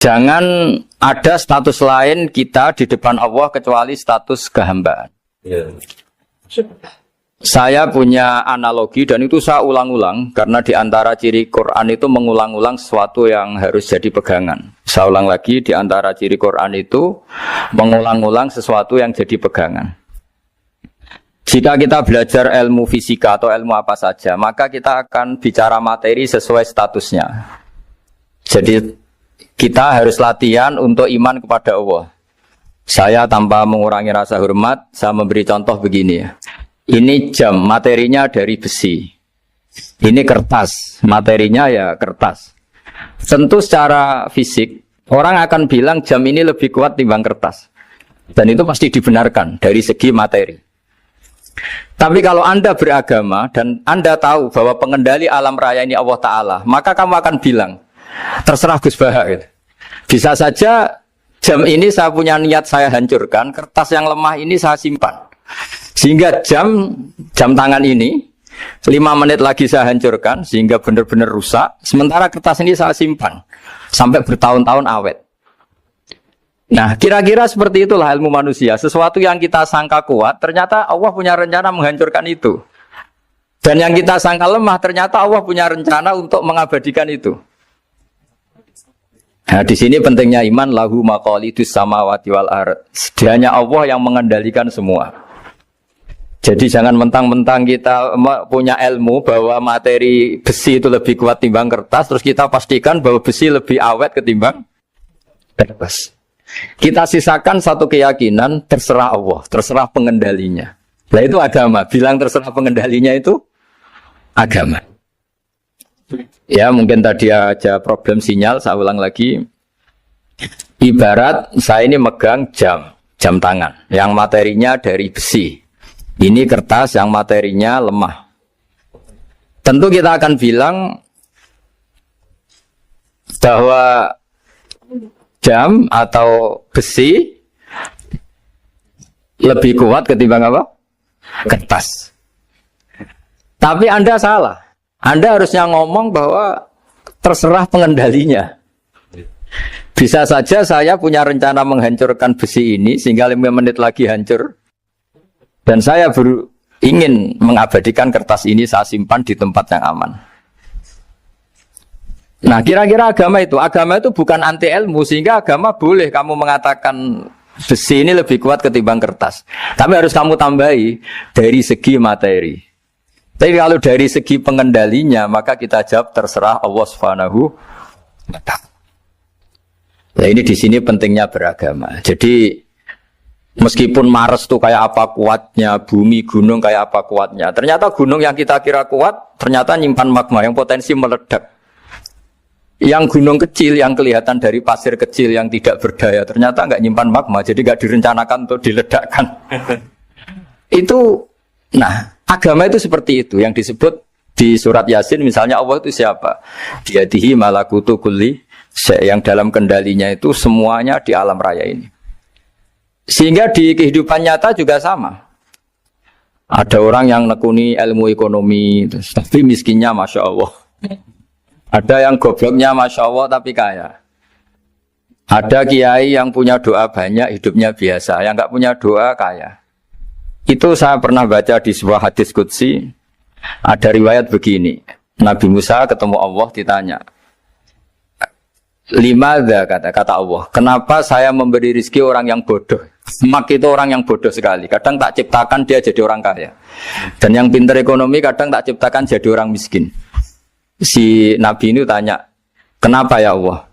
Jangan ada status lain kita di depan Allah kecuali status kehambaan. Saya punya analogi dan itu saya ulang-ulang karena di antara ciri Quran itu mengulang-ulang sesuatu yang harus jadi pegangan. Saya ulang lagi, di antara ciri Quran itu mengulang-ulang sesuatu yang jadi pegangan. Jika kita belajar ilmu fisika atau ilmu apa saja, maka kita akan bicara materi sesuai statusnya. Jadi kita harus latihan untuk iman kepada Allah. Saya tanpa mengurangi rasa hormat, saya memberi contoh begini ya. Ini jam, materinya dari besi. Ini kertas, materinya ya kertas. Tentu secara fisik, orang akan bilang jam ini lebih kuat timbang kertas. Dan itu pasti dibenarkan dari segi materi. Tapi kalau Anda beragama dan Anda tahu bahwa pengendali alam raya ini Allah Ta'ala, maka kamu akan bilang, terserah Gus Baha gitu. Bisa saja jam ini saya punya niat saya hancurkan, kertas yang lemah ini saya simpan. Sehingga jam tangan ini 5 menit lagi saya hancurkan sehingga benar-benar rusak. Sementara kertas ini saya simpan sampai bertahun-tahun awet. Nah, kira-kira seperti itulah ilmu manusia. Sesuatu yang kita sangka kuat, ternyata Allah punya rencana menghancurkan itu. Dan yang kita sangka lemah, ternyata Allah punya rencana untuk mengabadikan itu. Nah, di sini pentingnya iman, lahu maqalidus samawati wal ardh. Hanya Allah yang mengendalikan semua. Jadi jangan mentang-mentang kita punya ilmu bahwa materi besi itu lebih kuat timbang kertas, terus kita pastikan bahwa besi lebih awet ketimbang kertas. Kita sisakan satu keyakinan, terserah Allah, terserah pengendalinya. Nah itu agama, bilang terserah pengendalinya itu agama. Ya mungkin tadi aja problem sinyal, saya ulang lagi. Ibarat saya ini megang jam tangan, yang materinya dari besi. Ini kertas yang materinya lemah. Tentu kita akan bilang bahwa jam atau besi lebih kuat ketimbang apa? Kertas. Tapi Anda salah. Anda harusnya ngomong bahwa terserah pengendalinya. Bisa saja saya punya rencana menghancurkan besi ini sehingga 5 menit lagi hancur. Dan saya ingin mengabadikan kertas ini saya simpan di tempat yang aman. Nah kira-kira agama itu bukan anti ilmu, sehingga agama boleh kamu mengatakan besi ini lebih kuat ketimbang kertas. Tapi harus kamu tambahi dari segi materi. Tapi kalau dari segi pengendalinya, maka kita jawab terserah Allah Subhanahu wa Ta'ala. Nah ini di sini pentingnya beragama. Jadi meskipun Mars itu kayak apa kuatnya, bumi, gunung kayak apa kuatnya. Ternyata gunung yang kita kira kuat, ternyata nyimpan magma yang potensi meledak. Yang gunung kecil, yang kelihatan dari pasir kecil yang tidak berdaya, ternyata nggak nyimpan magma, jadi nggak direncanakan untuk diledakkan. Itu, nah, agama itu seperti itu, yang disebut di surat Yasin, misalnya Allah itu siapa? Biyadihi malakutu kulli, yang dalam kendalinya itu semuanya di alam raya ini. Sehingga di kehidupan nyata juga sama. Ada orang yang nekuni ilmu ekonomi, tapi miskinnya Masya Allah. Ada yang gobloknya Masya Allah tapi kaya. Ada kiai yang punya doa banyak, hidupnya biasa. Yang nggak punya doa kaya. Itu saya pernah baca di sebuah hadis qudsi. Ada riwayat begini. Nabi Musa ketemu Allah ditanya. Limadha kata Allah. Kenapa saya memberi rezeki orang yang bodoh? Mak itu orang yang bodoh sekali. Kadang tak ciptakan dia jadi orang kaya. Dan yang pintar ekonomi kadang tak ciptakan jadi orang miskin. Si Nabi ini tanya, kenapa ya Allah?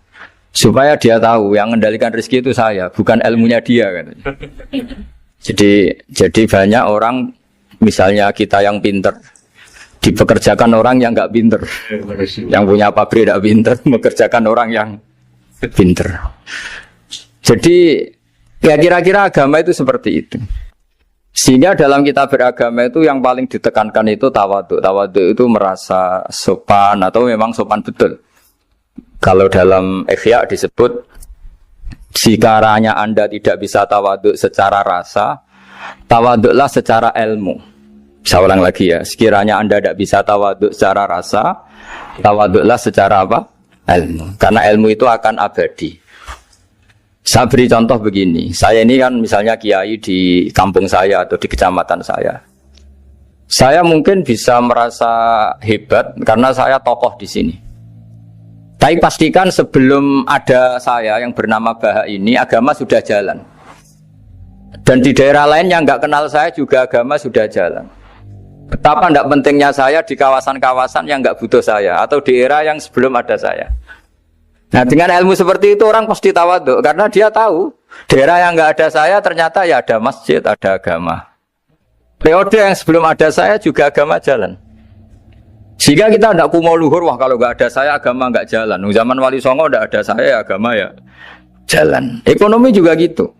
Supaya dia tahu yang mengendalikan rezeki itu saya, bukan ilmunya dia katanya. Jadi banyak orang, misalnya kita yang pinter, dipekerjakan orang yang nggak pinter, yang punya pabrik tidak pinter, mengerjakan orang yang pinter. Jadi ya kira-kira agama itu seperti itu. Sehingga dalam kita beragama itu yang paling ditekankan itu tawadhu. Tawadhu itu merasa sopan atau memang sopan betul. Kalau dalam Ihya disebut, sekiranya Anda tidak bisa tawadhu secara rasa, tawadhulah secara ilmu. Saya ulang lagi ya, sekiranya Anda tidak bisa tawadhu secara rasa, tawadhulah secara apa? Ilmu. Karena ilmu itu akan abadi. Saya beri contoh begini, saya ini kan misalnya kiai di kampung saya atau di kecamatan saya. Saya mungkin bisa merasa hebat karena saya tokoh di sini. Tapi pastikan sebelum ada saya yang bernama Baha ini, agama sudah jalan. Dan di daerah lain yang nggak kenal saya juga agama sudah jalan. Betapa tidak pentingnya saya di kawasan-kawasan yang nggak butuh saya atau di era yang sebelum ada saya. Nah dengan ilmu seperti itu orang pasti tawaduk karena dia tahu daerah yang nggak ada saya ternyata ya ada masjid, ada agama. Periode yang sebelum ada saya juga agama jalan. Sehingga kita tidak kumo luhur, wah kalau nggak ada saya agama nggak jalan. Zaman Wali Songo tidak ada saya agama ya jalan. Ekonomi juga gitu.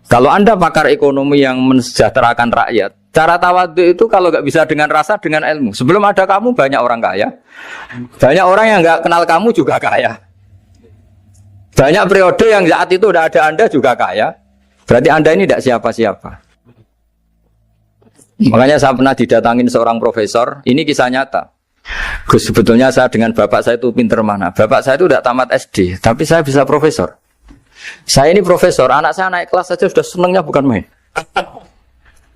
Kalau Anda pakar ekonomi yang mensejahterakan rakyat, cara tawaduk itu kalau nggak bisa dengan rasa, dengan ilmu. Sebelum ada kamu banyak orang kaya, banyak orang yang nggak kenal kamu juga kaya. Banyak periode yang saat itu udah ada Anda juga kaya. Berarti Anda ini tidak siapa-siapa. Makanya saya pernah didatangin seorang profesor. Ini kisah nyata. Gus, sebetulnya saya dengan bapak saya itu pinter mana. Bapak saya itu tidak tamat SD, tapi saya bisa profesor. Saya ini profesor, anak saya naik kelas saja sudah senangnya bukan main.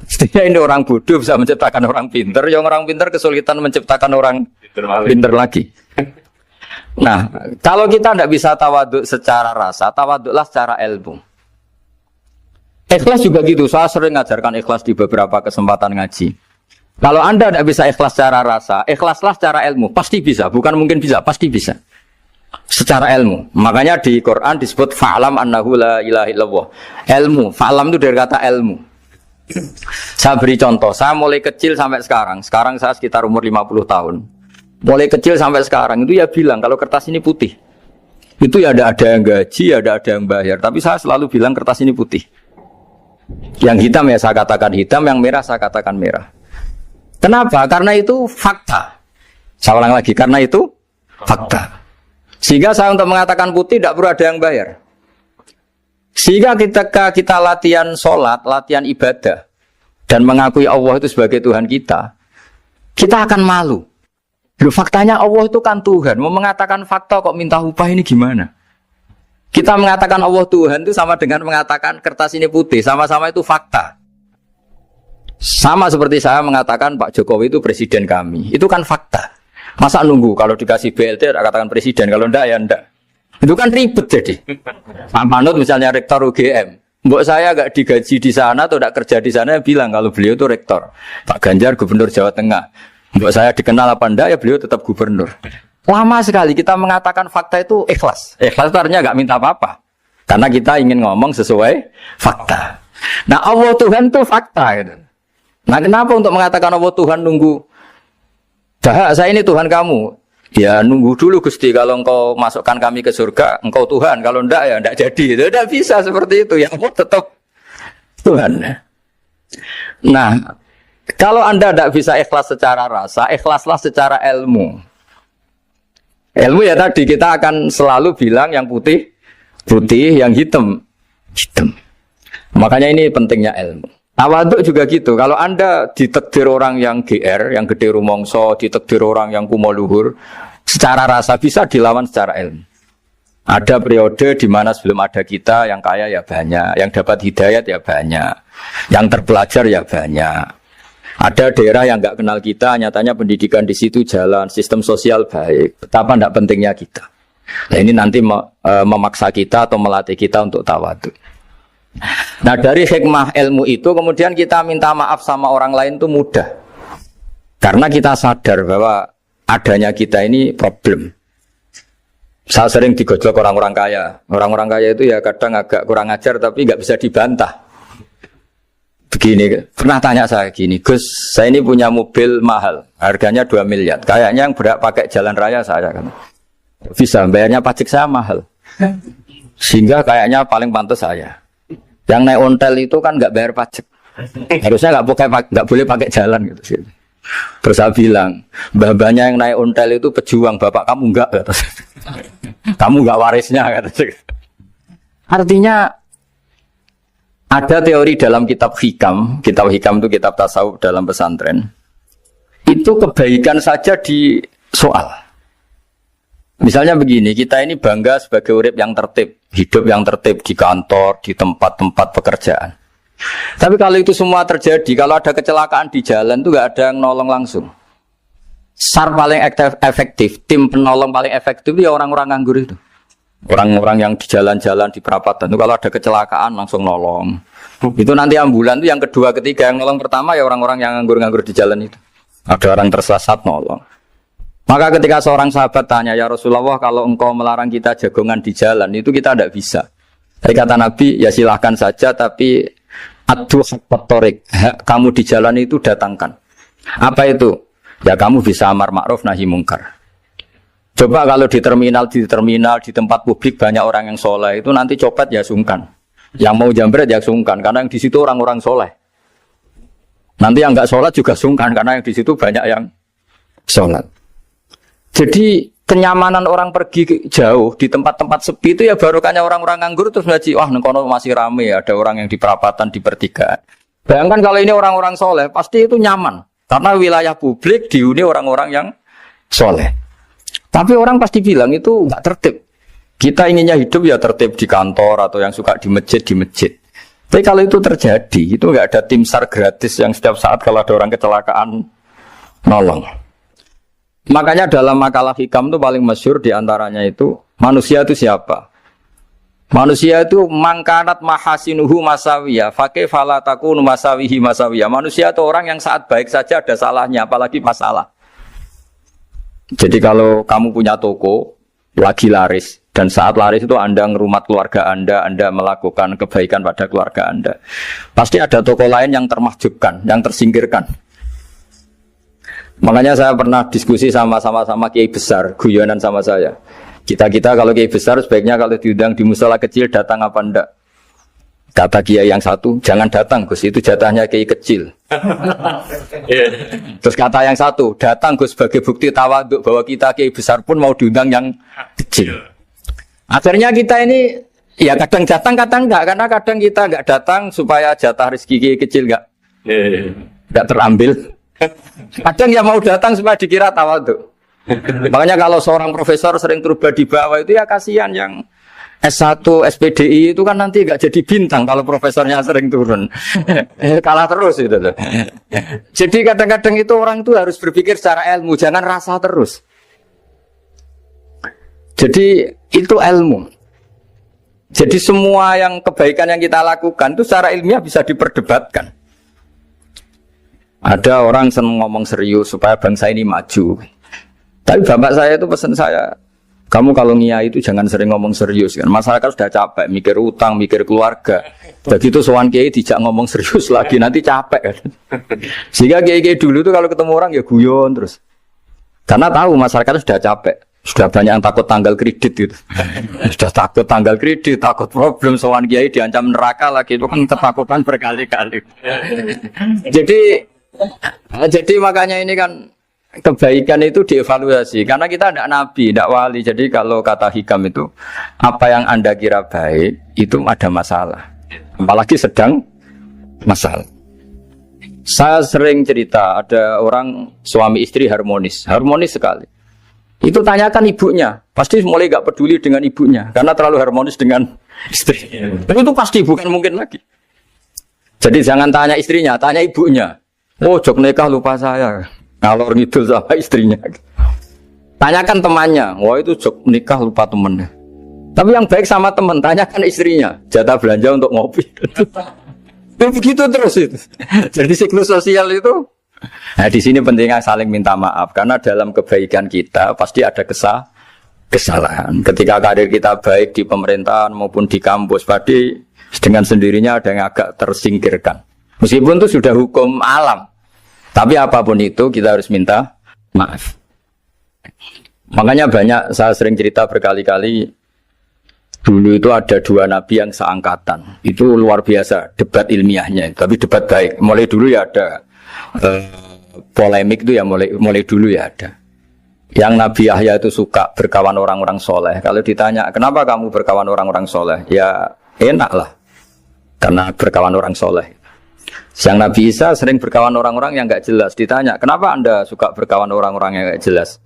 Setidaknya ini orang bodoh bisa menciptakan orang pinter. Yang orang pinter kesulitan menciptakan orang pinter lagi. Nah, kalau kita tidak bisa tawaduk secara rasa, tawaduklah secara ilmu. Ikhlas juga gitu, saya sering ngajarkan ikhlas di beberapa kesempatan ngaji. Kalau Anda tidak bisa ikhlas secara rasa, ikhlaslah secara ilmu, pasti bisa, bukan mungkin bisa, pasti bisa. Secara ilmu, makanya di Quran disebut fa'lam annahu la ilaha illallah. Ilmu, fa'lam itu dari kata ilmu. Saya beri contoh, saya mulai kecil sampai sekarang saya sekitar umur 50 tahun. Mulai kecil sampai sekarang itu ya bilang kalau kertas ini putih. Itu ya ada yang gaji, ada yang bayar. Tapi saya selalu bilang kertas ini putih. Yang hitam ya saya katakan hitam, yang merah saya katakan merah. Kenapa? Karena itu fakta. Saya ulang lagi, karena itu fakta. Sehingga saya untuk mengatakan putih tidak perlu ada yang bayar. Sehingga ketika kita latihan sholat, latihan ibadah, dan mengakui Allah itu sebagai Tuhan kita akan malu. Loh, faktanya Allah itu kan Tuhan. Mau mengatakan fakta kok minta upah ini gimana? Kita mengatakan Allah Tuhan itu sama dengan mengatakan kertas ini putih. Sama-sama itu fakta. Sama seperti saya mengatakan Pak Jokowi itu presiden kami. Itu kan fakta. Masa nunggu kalau dikasih BLT katakan presiden, kalau enggak ya enggak. Itu kan ribet jadi. Pak Manut misalnya rektor UGM. Mbok saya enggak digaji di sana atau enggak kerja di sana bilang kalau beliau itu rektor. Pak Ganjar gubernur Jawa Tengah. Mbok saya dikenal apa enggak ya beliau tetap gubernur. Lama sekali kita mengatakan fakta itu ikhlas. Ikhlas itu artinya enggak minta apa-apa. Karena kita ingin ngomong sesuai fakta. Nah Allah Tuhan itu fakta gitu. Nah kenapa untuk mengatakan Allah Tuhan nunggu? Dah saya ini Tuhan kamu. Ya nunggu dulu Gusti, kalau engkau masukkan kami ke surga, engkau Tuhan. Kalau enggak ya enggak jadi. Tidak bisa seperti itu. Ya Allah tetap Tuhan. Nah kalau Anda tidak bisa ikhlas secara rasa, ikhlaslah secara ilmu. Ilmu ya tadi kita akan selalu bilang yang putih, putih, yang hitam, hitam. Makanya ini pentingnya ilmu. Tawaduk juga gitu. Kalau Anda ditakdir orang yang GR, yang gede rumongso, ditakdir orang yang kumo luhur, secara rasa bisa dilawan secara ilmu. Ada periode di mana sebelum ada kita yang kaya ya banyak, yang dapat hidayat ya banyak, yang terpelajar ya banyak. Ada daerah yang nggak kenal kita, nyatanya pendidikan di situ jalan, sistem sosial baik. Betapa tidak pentingnya kita. Nah ini nanti memaksa kita atau melatih kita untuk tawaduk. Nah dari hikmah ilmu itu kemudian kita minta maaf sama orang lain itu mudah. Karena kita sadar bahwa adanya kita ini problem. Saya sering digojlok orang-orang kaya. Orang-orang kaya itu ya kadang agak kurang ajar tapi nggak bisa dibantah. Begini, pernah tanya saya gini, Gus, saya ini punya mobil mahal, harganya 2 miliar. Kayaknya yang berak pakai jalan raya saya kan. Bisa, bayarnya pajak saya mahal. Sehingga kayaknya paling pantas saya. Yang naik ontel itu kan nggak bayar pajak. Harusnya nggak boleh pakai jalan gitu. Terus saya bilang, babanya yang naik ontel itu pejuang, bapak kamu enggak kata. Kamu enggak warisnya kata. Artinya ada teori dalam kitab hikam itu kitab tasawuf dalam pesantren. Itu kebaikan saja di soal. Misalnya begini, kita ini bangga sebagai urip yang tertib, hidup yang tertib di kantor, di tempat-tempat pekerjaan. Tapi kalau itu semua terjadi, kalau ada kecelakaan di jalan itu nggak ada yang nolong langsung. SAR paling efektif, tim penolong paling efektif ya orang-orang nganggur itu. Orang-orang yang di jalan-jalan di perapatan itu kalau ada kecelakaan langsung nolong. Itu nanti ambulan itu yang kedua, ketiga, yang nolong pertama ya orang-orang yang nganggur-nganggur di jalan itu. Ada orang tersesat nolong. Maka ketika seorang sahabat tanya, ya Rasulullah, kalau engkau melarang kita jagongan di jalan, itu kita tidak bisa. Tapi kata Nabi, ya silahkan saja, tapi adu haqqat thoriq, kamu di jalan itu datangkan. Apa itu? Ya kamu bisa amar ma'ruf nahi mungkar. Coba kalau di terminal, di tempat publik banyak orang yang soleh, itu nanti copet ya sungkan. Yang mau jambret ya sungkan, karena yang di situ orang-orang soleh. Nanti yang nggak sholat juga sungkan, karena yang di situ banyak yang sholat. Jadi kenyamanan orang pergi jauh di tempat-tempat sepi itu ya barokahnya orang-orang nganggur terus ngaji, wah nengkono masih rame, ada orang yang di perapatan, di pertigaan. Bayangkan kalau ini orang-orang soleh, pasti itu nyaman. Karena wilayah publik dihuni orang-orang yang soleh. Tapi orang pasti bilang itu nggak tertib. Kita inginnya hidup ya tertib di kantor atau yang suka di masjid, di masjid. Tapi kalau itu terjadi, itu nggak ada tim SAR gratis yang setiap saat kalau ada orang kecelakaan nolong. Makanya dalam makalah hikam itu paling masyhur diantaranya itu manusia itu siapa? Manusia itu mangkanat mahasinuhu masawiyah, fakih falatakun masawihi masawiyah. Manusia itu orang yang saat baik saja ada salahnya, apalagi masalah. Jadi kalau kamu punya toko lagi laris dan saat laris itu Anda ngerumat keluarga Anda melakukan kebaikan pada keluarga Anda, pasti ada toko lain yang termahjubkan, yang tersingkirkan. Makanya saya pernah diskusi sama kiai besar, guyonan sama saya. Kita kalau kiai besar sebaiknya kalau diundang di musala kecil datang apa enggak? Kata kiai yang satu, jangan datang Gus, itu jatahnya kiai kecil. Terus kata yang satu, datang Gus sebagai bukti tawaduk bahwa kita kiai besar pun mau diundang yang kecil. Akhirnya kita ini ya kadang datang kadang enggak, karena kadang kita enggak datang supaya jatah rezeki kiai kecil enggak terambil. Kadang ya mau datang supaya dikira tawaduk. Makanya kalau seorang profesor sering terubah di bawah itu ya kasihan yang S1, SPDI itu kan nanti enggak jadi bintang kalau profesornya sering turun. Kalah terus itu tuh. Jadi kadang-kadang itu orang itu harus berpikir secara ilmu, jangan rasa terus. Jadi itu ilmu. Jadi semua yang kebaikan yang kita lakukan itu secara ilmiah bisa diperdebatkan. Ada orang senang ngomong serius supaya bangsa ini maju. Tapi bapak saya itu pesan saya, kamu kalau ngiyai itu jangan sering ngomong serius kan. Masyarakat sudah capek mikir utang, mikir keluarga. Begitu sowan kiai dijak ngomong serius lagi nanti capek kan. Sehingga kiai dulu itu kalau ketemu orang ya guyon terus. Karena tahu masyarakat sudah capek. Sudah banyak yang takut tanggal kredit gitu. Sudah takut tanggal kredit, takut problem sowan kiai diancam neraka lagi, itu kan ketakutan berkali-kali. Jadi makanya ini kan kebaikan itu dievaluasi karena kita tidak nabi, tidak wali. Jadi kalau kata hikam itu apa yang Anda kira baik itu ada masalah, apalagi sedang masalah. Saya sering cerita ada orang suami istri harmonis sekali. Itu tanyakan ibunya, pasti mulai gak peduli dengan ibunya karena terlalu harmonis dengan istri. Tapi itu pasti bukan mungkin lagi. Jadi jangan tanya istrinya, tanya ibunya. Oh, jok nikah lupa saya. Ngalor ngidul sama istrinya. Tanyakan temannya. Wah, itu jok nikah lupa temennya. Tapi yang baik sama teman, tanyakan istrinya. Jatah belanja untuk ngopi. Begitu terus itu. Jadi siklus sosial itu. Nah, di sini pentingnya saling minta maaf karena dalam kebaikan kita pasti ada kesalahan. Ketika karir kita baik di pemerintahan maupun di kampus, pasti dengan sendirinya ada yang agak tersingkirkan. Meskipun itu sudah hukum alam. Tapi apapun itu kita harus minta maaf. Makanya banyak, saya sering cerita berkali-kali, dulu itu ada dua nabi yang seangkatan. Itu luar biasa debat ilmiahnya, tapi debat baik. Mulai dulu ya ada polemik itu ya mulai dulu ya ada. Yang Nabi Yahya itu suka berkawan orang-orang soleh. Kalau ditanya, kenapa kamu berkawan orang-orang soleh? Ya enak lah, karena berkawan orang soleh. Yang Nabi Isa sering berkawan orang-orang yang nggak jelas. Ditanya, kenapa Anda suka berkawan orang-orang yang nggak jelas?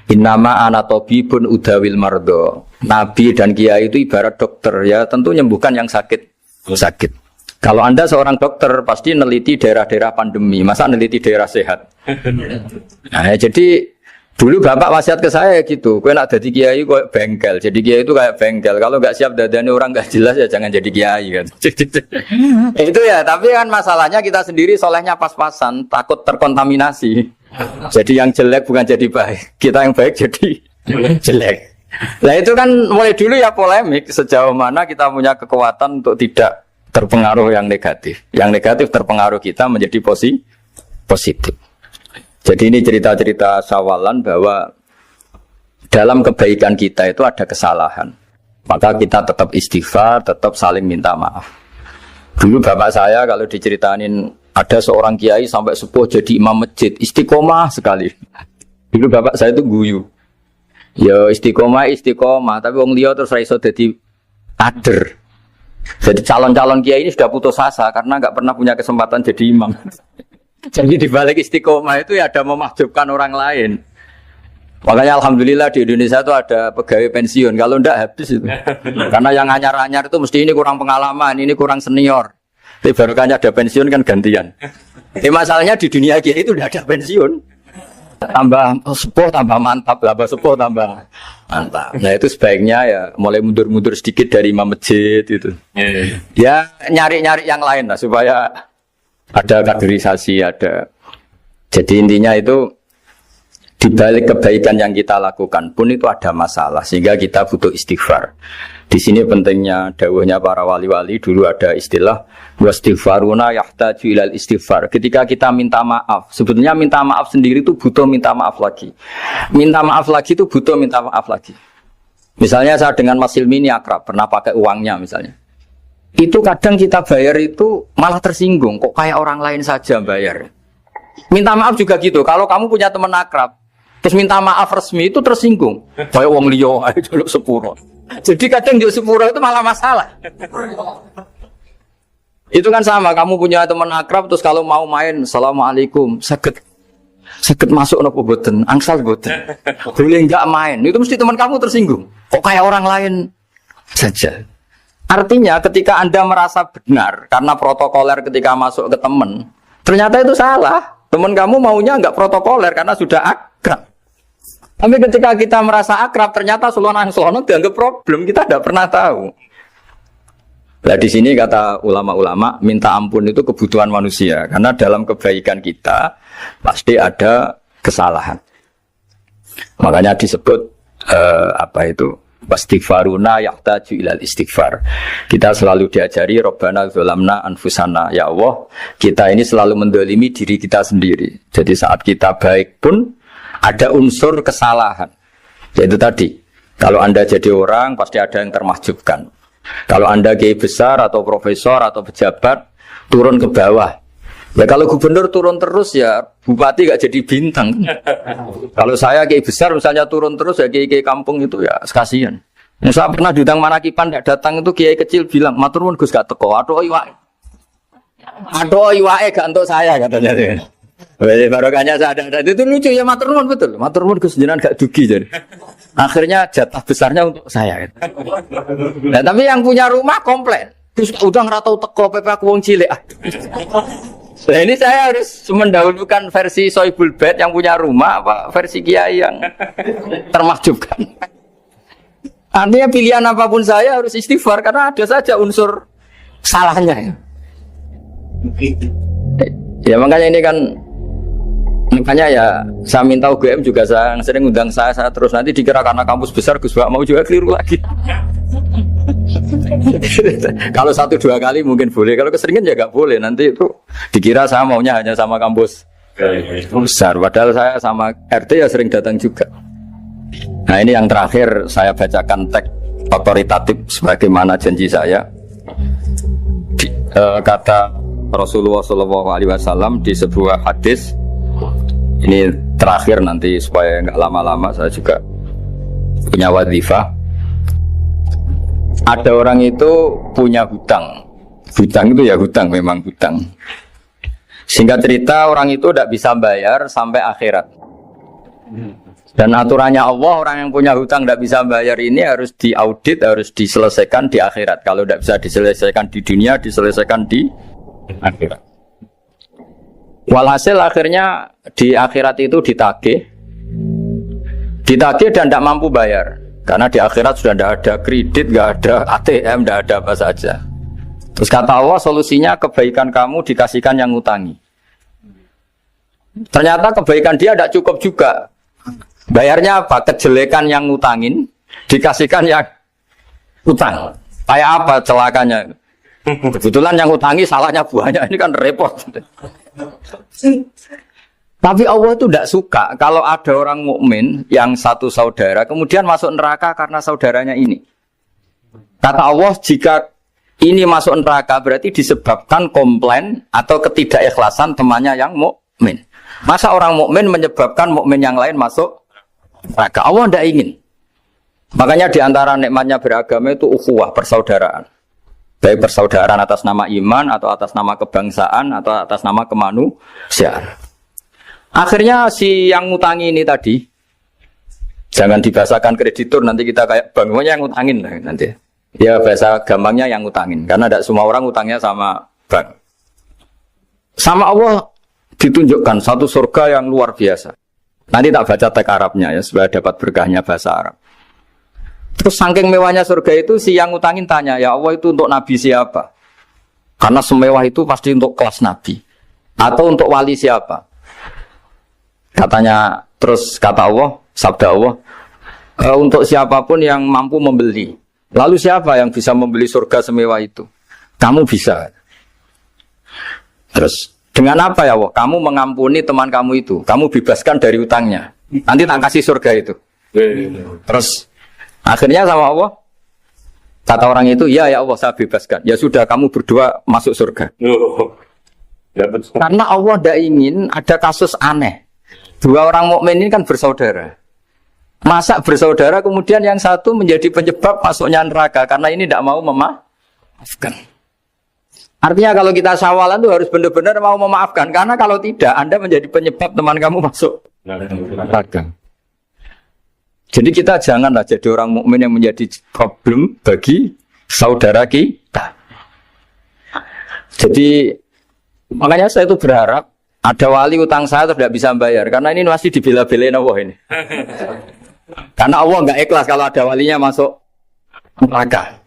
Innama ana tabibun udawil mardo. Nabi dan kiai itu ibarat dokter, ya tentu menyembuhkan yang sakit. Kalau Anda seorang dokter pasti neliti daerah-daerah pandemi, masa neliti daerah sehat? Nah, jadi dulu bapak wasiat ke saya gitu, kowe nak jadi kiai kok bengkel. Jadi kiai itu kayak bengkel. Kalau nggak siap dadane orang nggak jelas ya jangan jadi kiai kan. Itu ya. Tapi kan masalahnya kita sendiri solehnya pas-pasan, takut terkontaminasi. Jadi yang jelek bukan jadi baik, kita yang baik jadi jelek. Nah itu kan mulai dulu ya polemik sejauh mana kita punya kekuatan untuk tidak terpengaruh yang negatif. Yang negatif terpengaruh kita menjadi positif. Jadi ini cerita-cerita sawalan bahwa dalam kebaikan kita itu ada kesalahan. Maka kita tetap istighfar, tetap saling minta maaf. Dulu bapak saya kalau diceritain ada seorang kiai sampai sepuh jadi imam masjid, istiqomah sekali. Dulu bapak saya itu guyu. Ya istiqomah, tapi wong liya terus ra iso dadi kader. Jadi calon-calon kiai ini sudah putus asa karena nggak pernah punya kesempatan jadi imam. Jadi di balik istiqomah itu ya ada memahjubkan orang lain. Makanya alhamdulillah di Indonesia itu ada pegawai pensiun. Kalau ndak habis itu. Karena yang anyar-anyar itu mesti ini kurang pengalaman, ini kurang senior. Tapi barokahnya ada pensiun kan gantian. Masalahnya di dunia kiai itu udah ada pensiun. Tambah sepuh tambah mantap, tambah sepuh tambah mantap. Nah itu sebaiknya ya mulai mundur-mundur sedikit dari imam masjid itu. Ya nyari-nyari yang lain lah supaya ada kaderisasi, ada. Jadi intinya itu di balik kebaikan yang kita lakukan pun itu ada masalah sehingga kita butuh istighfar. Di sini pentingnya dawuhnya para wali-wali, dulu ada istilah wastighfaruna yahtaju ilal istighfar. Ketika kita minta maaf, sebetulnya minta maaf sendiri itu butuh minta maaf lagi. Minta maaf lagi itu butuh minta maaf lagi. Misalnya saya dengan Mas Hilmi ini akrab, pernah pakai uangnya misalnya. Itu kadang kita bayar itu malah tersinggung, kok kayak orang lain saja bayar. Minta maaf juga gitu, kalau kamu punya teman akrab, terus minta maaf resmi itu tersinggung. Kayak wong liya ae jaluk sepuro. Jadi kadang jaluk sepuro itu malah masalah. Itu kan sama, kamu punya teman akrab terus kalau mau main, assalamualaikum, saged masuk napa boten, angsal boten. Boleh enggak main. Itu mesti teman kamu tersinggung. Kok kayak orang lain saja. Artinya ketika Anda merasa benar karena protokoler ketika masuk ke teman, ternyata itu salah. Teman kamu maunya enggak protokoler karena sudah akrab. Tapi ketika kita merasa akrab, ternyata selonang-selonang dianggap problem, kita tidak pernah tahu. Nah di sini kata ulama-ulama, minta ampun itu kebutuhan manusia, karena dalam kebaikan kita pasti ada kesalahan. Makanya disebut wastighfaruna yahtaju ilal istighfar. Kita selalu diajari Rabbana dzalamna anfusana, ya Allah, kita ini selalu mendolimi diri kita sendiri. Jadi saat kita baik pun ada unsur kesalahan. Yaitu tadi, kalau Anda jadi orang pasti ada yang termahjubkan. Kalau Anda kiai besar atau profesor atau pejabat turun ke bawah. Ya kalau gubernur turun terus ya bupati gak jadi bintang. Kalau saya kiai besar misalnya turun terus ya kiai kampung itu ya kasihan. Saya pernah diundang Manakipan tidak datang itu kiai kecil bilang, matur nuwun Gus gak teko. Aduh iwake gak untuk saya katanya. Barokahnya saya ada. Itu lucu ya, matur nuwun betul. Matur nuwun Gus jenengan gak dugi jadi. Akhirnya jatah besarnya untuk saya. Nah, tapi yang punya rumah komplain. Terus udah ngeratau teko PP aku wong cilik. Nah, ini saya harus mendahulukan versi Soibul Bait yang punya rumah apa versi kiai yang termahjubkan. Artinya pilihan apapun saya harus istighfar karena ada saja unsur salahnya. Ya makanya ini kan makanya ya saya minta UGM juga saya sering undang saya terus nanti dikira karena kampus besar Gus Bak mau juga keliru lagi. Kalau 1-2 kali mungkin boleh, kalau keseringan ya nggak boleh. Nanti itu dikira saya maunya hanya sama kampus besar, padahal saya sama RT ya sering datang juga. Nah ini yang terakhir saya bacakan teks otoritatif sebagaimana janji saya. Kata Rasulullah SAW di sebuah hadis. Ini terakhir nanti supaya nggak lama-lama saya juga punya wadhifah. Ada orang itu punya hutang. Hutang itu ya hutang, memang hutang. Singkat cerita orang itu tidak bisa bayar sampai akhirat. Dan aturannya Allah, orang yang punya hutang tidak bisa bayar ini harus diaudit, harus diselesaikan di akhirat. Kalau tidak bisa diselesaikan di dunia, diselesaikan di akhirat. Walhasil akhirnya di akhirat itu ditagih dan tidak mampu bayar. Karena di akhirat sudah tidak ada kredit, tidak ada ATM, tidak ada apa saja. Terus kata Allah, solusinya kebaikan kamu dikasihkan yang ngutangi. Ternyata kebaikan dia tidak cukup juga. Bayarnya apa? Kejelekan yang ngutangin dikasihkan yang utang. Kayak apa celakanya? Kebetulan yang ngutangi salahnya banyak, ini kan repot. Tapi Allah itu tidak suka kalau ada orang mukmin yang satu saudara kemudian masuk neraka karena saudaranya ini. Kata Allah, jika ini masuk neraka berarti disebabkan komplain atau ketidakikhlasan temannya yang mukmin. Masa orang mukmin menyebabkan mukmin yang lain masuk neraka? Allah tidak ingin. Makanya diantara nikmatnya beragama itu ukhuwah, persaudaraan. Baik persaudaraan atas nama iman atau atas nama kebangsaan atau atas nama kemanusiaan. Akhirnya si yang ngutangi ini tadi, jangan dibahasakan kreditur, nanti kita kayak bank, pokoknya yang ngutangin lah nanti. Ya bahasa gampangnya yang ngutangin, karena tidak semua orang ngutangnya sama bank. Sama Allah ditunjukkan satu surga yang luar biasa. Nanti tak baca teks Arabnya ya, supaya dapat berkahnya bahasa Arab. Terus saking mewahnya surga itu, si yang ngutangin tanya, ya Allah itu untuk nabi siapa? Karena semewah itu pasti untuk kelas nabi. Atau untuk wali siapa? Katanya, terus kata Allah, sabda Allah, untuk siapapun yang mampu membeli. Lalu siapa yang bisa membeli surga semewah itu? Kamu bisa. Terus, dengan apa ya Allah? Kamu mengampuni teman kamu itu. Kamu bebaskan dari utangnya. Nanti tak kasih surga itu. Terus, akhirnya sama Allah, kata orang itu, ya Allah saya bebaskan. Ya sudah, kamu berdua masuk surga. Karena Allah tidak ingin ada kasus aneh. Dua orang mukmin ini kan bersaudara. Masa bersaudara kemudian yang satu menjadi penyebab masuknya neraka karena ini tidak mau memaafkan. Artinya kalau kita syawalan itu harus benar-benar mau memaafkan, karena kalau tidak Anda menjadi penyebab teman kamu masuk neraka. Jadi kita janganlah jadi orang mukmin yang menjadi problem bagi saudara kita. Jadi makanya saya itu berharap ada wali utang saya tidak bisa bayar, karena ini masih dibela-belain Allah ini. Karena Allah nggak ikhlas kalau ada walinya masuk neraka.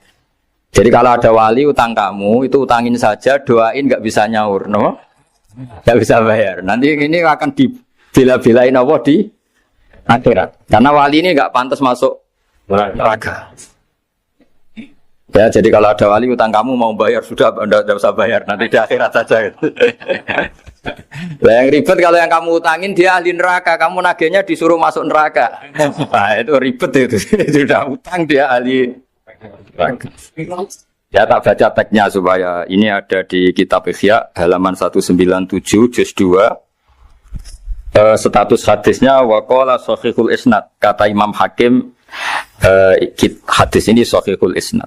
Jadi kalau ada wali utang kamu, itu utangin saja, doain nggak bisa nyaur, no? Nggak bisa bayar. Nanti ini akan dibela-belain Allah di akhirat. Karena wali ini nggak pantas masuk neraka. Ya, jadi kalau ada wali utang kamu mau bayar, sudah Anda tidak usah bayar, nanti di akhirat saja. Lah yang ribet kalau yang kamu utangin dia ahli neraka, kamu nagihnya disuruh masuk neraka. Nah, itu ribet itu. Sudah utang dia ahli neraka. Ya tak baca teksnya supaya ini ada di kitab Ihya halaman 197 juz 2. Status hadisnya waqala sahihul isnad, kata Imam Hakim, hadis ini sahihul isnad.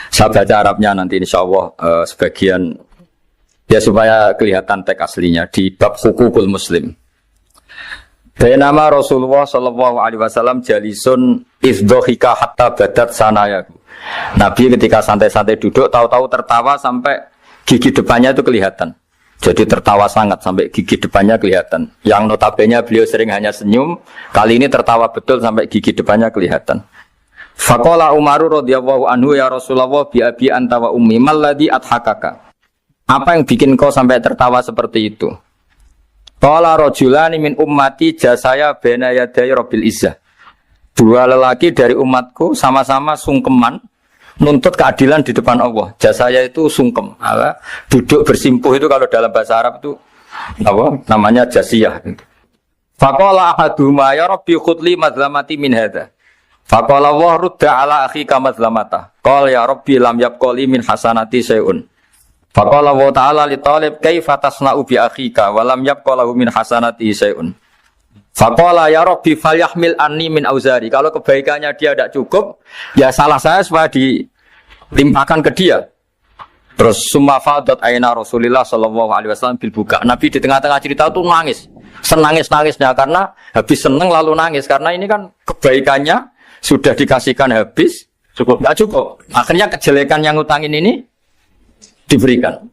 Saya baca Arabnya nanti insyaallah sebagian ya supaya kelihatan teks aslinya di bab hukukul muslim. Bainama Rasulullah sallallahu alaihi wasallam jalisun izdhika hatta badat sanayahu. Nabi ketika santai-santai duduk tahu-tahu tertawa sampai gigi depannya itu kelihatan. Jadi tertawa sangat sampai gigi depannya kelihatan. Yang notabene beliau sering hanya senyum, kali ini tertawa betul sampai gigi depannya kelihatan. Faqala Umaru radhiyallahu anhu ya Rasulullah bi abi anta wa ummi malladhi adhakaka. Apa yang bikin kau sampai tertawa seperti itu? Qala rajulani min ummati jasaya baina yaday rabbil izzah. Dua lelaki dari umatku sama-sama sungkeman nuntut keadilan di depan Allah. Jasaya itu sungkem, duduk bersimpuh itu kalau dalam bahasa Arab itu apa? Namanya jasiyah. Faqala ahaduma ya rabbi khudli madlamati min hadza. Faqala wa rudda ala akhika madlamata. Qala ya rabbi lam yabqali min hasanati syai'un. Faqala wa ta'ala li talib kaifa tasna'u bi akhika wa lam yabqalahu min hasanati syai'un. Faqala ya rabbi falyahmil anni min auzari. Kalau kebaikannya dia tidak cukup, ya salah saya supaya dilimpahkan ke dia. Terus summa fadat aina Rasulillah sallallahu alaihi wasallam bil buka. Nabi di tengah-tengah cerita tuh nangis. Senangis-nangisnya karena habis seneng lalu nangis karena ini kan kebaikannya sudah dikasihkan habis cukup enggak cukup. Akhirnya kejelekan yang ngutangin ini diberikan.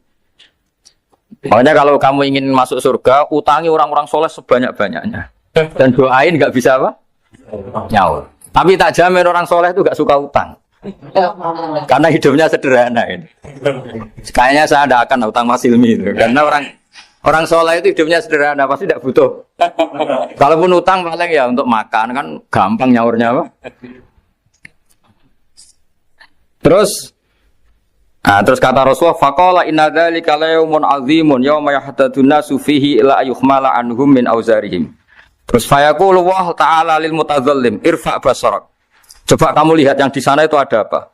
Makanya kalau kamu ingin masuk surga, utangi orang-orang soleh sebanyak-banyaknya. Dan doain enggak bisa apa? Nyaur. Tapi tak jamin orang soleh itu enggak suka utang. Karena hidupnya sederhana ini. Kayaknya saya tidak akan utang Mas Ilmi itu. Karena orang soleh itu hidupnya sederhana, pasti tidak butuh. Kalaupun utang paling ya untuk makan kan gampang nyaurnya apa? Terus kata Rasulullah, faqala inna dzalika la yaumun azimun yauma yahtadun nasu fihi ila ayuhmala anhum min auzarihim. Terus fayaqulu wa ta'ala lil mutadzallim irfa basarak. Coba kamu lihat yang di sana itu ada apa?